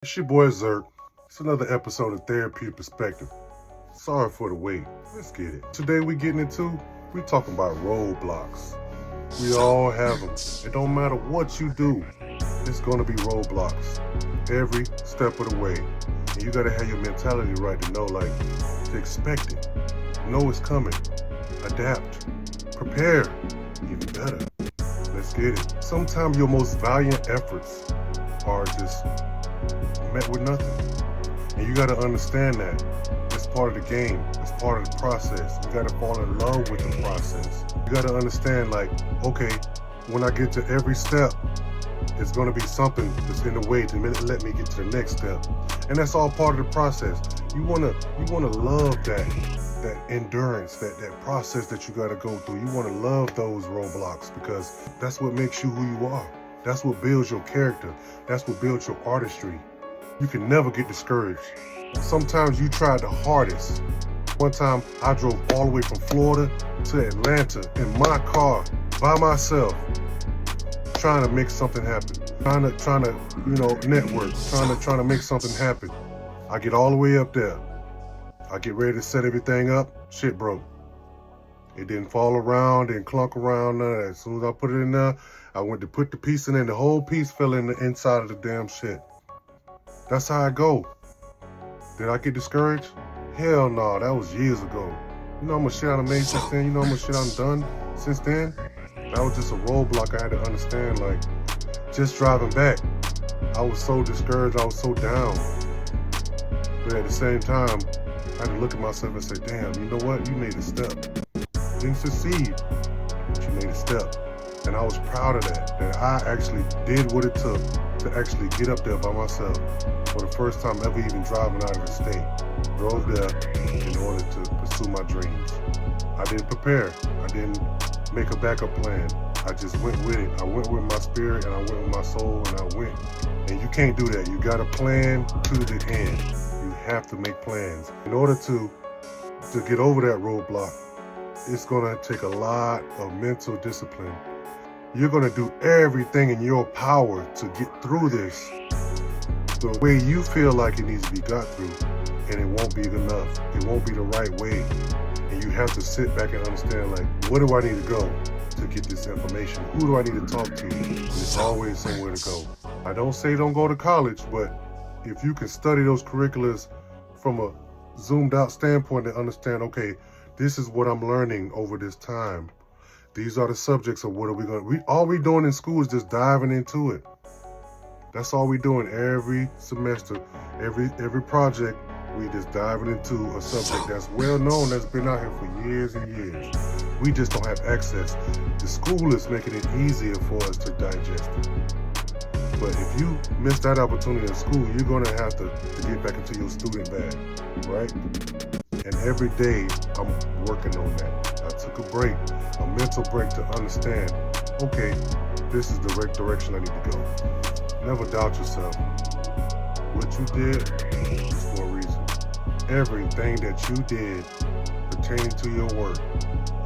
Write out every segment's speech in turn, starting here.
It's your boy Zerk. It's another episode of Therapy Perspective. Sorry for the wait. Let's get it. Today we talking about roadblocks. We all have them. It don't matter what you do. It's gonna be roadblocks every step of the way. And you gotta have your mentality right to know, to expect it. Know it's coming. Adapt. Prepare. Even better. Let's get it. Sometimes your most valiant efforts are just met with nothing. And you gotta understand that. It's part of the game. It's part of the process. You gotta fall in love with the process. You gotta understand, okay, when I get to every step, it's gonna be something that's in the way to let me get to the next step. And that's all part of the process. You wanna love that endurance, that process that you gotta go through. You wanna love those roadblocks because that's what makes you who you are. That's what builds your character. That's what builds your artistry. You can never get discouraged. Sometimes you tried the hardest. One time I drove all the way from Florida to Atlanta in my car by myself, trying to make something happen. Trying to network, trying to make something happen. I get all the way up there. I get ready to set everything up, shit broke. It didn't fall around, didn't clunk around, none of that. As soon as I put it in there, I went to put the piece in, and the whole piece fell in the inside of the damn shit. That's how I go. Did I get discouraged? Hell no, that was years ago. You know how much shit I done made since then? You know how much shit I've done since then? That was just a roadblock I had to understand, just driving back. I was so discouraged, I was so down. But at the same time, I had to look at myself and say, damn, you know what? You made a step. Didn't succeed, but you made a step. And I was proud of that I actually did what it took to actually get up there by myself for the first time ever even driving out of the state. Drove there in order to pursue my dreams. I didn't prepare. I didn't make a backup plan. I just went with it. I went with my spirit and I went with my soul and I went. And you can't do that. You gotta plan to the end. You have to make plans. In order to get over that roadblock, it's gonna take a lot of mental discipline. You're gonna do everything in your power to get through this the way you feel like it needs to be got through, and it won't be enough. It won't be the right way. And you have to sit back and understand, where do I need to go to get this information? Who do I need to talk to? There's always somewhere to go. I don't say don't go to college, but if you can study those curriculums from a zoomed out standpoint and understand, okay, this is what I'm learning over this time. These are the subjects of what are we going to... All we doing in school is just diving into it. That's all we doing every semester. Every project, we just diving into a subject that's well known, that's been out here for years and years. We just don't have access. The school is making it easier for us to digest it. But if you miss that opportunity in school, you're going to have to get back into your student bag, right? And every day, I'm working on that. I took a break, a mental break to understand, okay, this is the right direction I need to go. Never doubt yourself. What you did is for a reason. Everything that you did pertaining to your work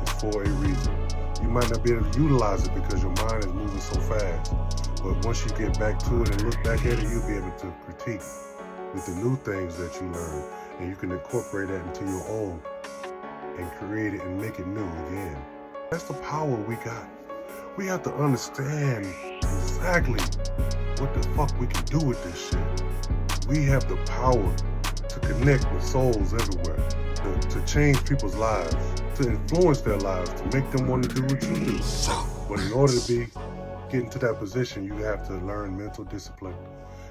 is for a reason. You might not be able to utilize it because your mind is moving so fast. But once you get back to it and look back at it, you'll be able to critique with the new things that you learn. And you can incorporate that into your own and create it and make it new again. That's the power we got. We have to understand exactly what the fuck we can do with this shit. We have the power to connect with souls everywhere, to change people's lives, to influence their lives, to make them want to do what you do. But in order to get into that position, you have to learn mental discipline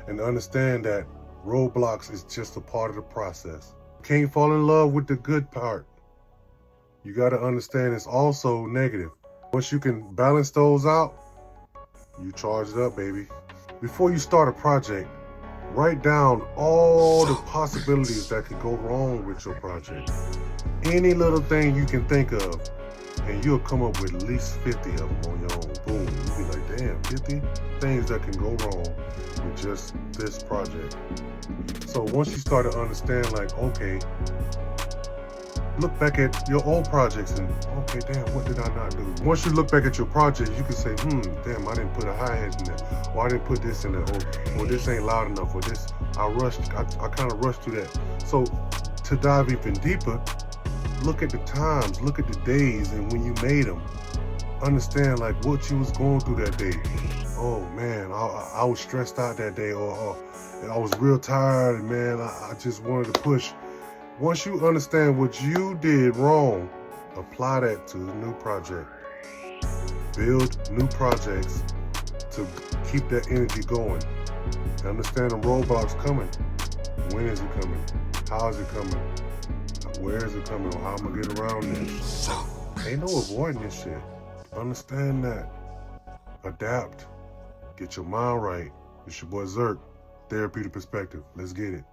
and understand that roadblocks is just a part of the process. You can't fall in love with the good part. You got to understand it's also negative. Once you can balance those out, you charge it up, baby. Before you start a project, write down all the possibilities that could go wrong with your project. Any little thing you can think of, and you'll come up with at least 50 of them on your own. Boom. You'll be like, damn, 50 things that can go wrong with just this project. So once you start to understand, okay, look back at your old projects and, okay, damn, what did I not do? Once you look back at your project, you can say, damn, I didn't put a hi-hat in there, or I didn't put this in there, or this ain't loud enough, or this, I kind of rushed through that. So to dive even deeper, look at the times, look at the days, and when you made them, understand like what you was going through that day. Oh man, I was stressed out that day, or I was real tired, and man, I just wanted to push. Once you understand what you did wrong, apply that to the new project. Build new projects to keep that energy going. Understand the roadblocks coming. When is it coming? How is it coming? Where is it coming? Or how am I gonna get around this? Ain't no avoiding this shit. Understand that. Adapt. Get your mind right. It's your boy Zerk. Therapeutic Perspective. Let's get it.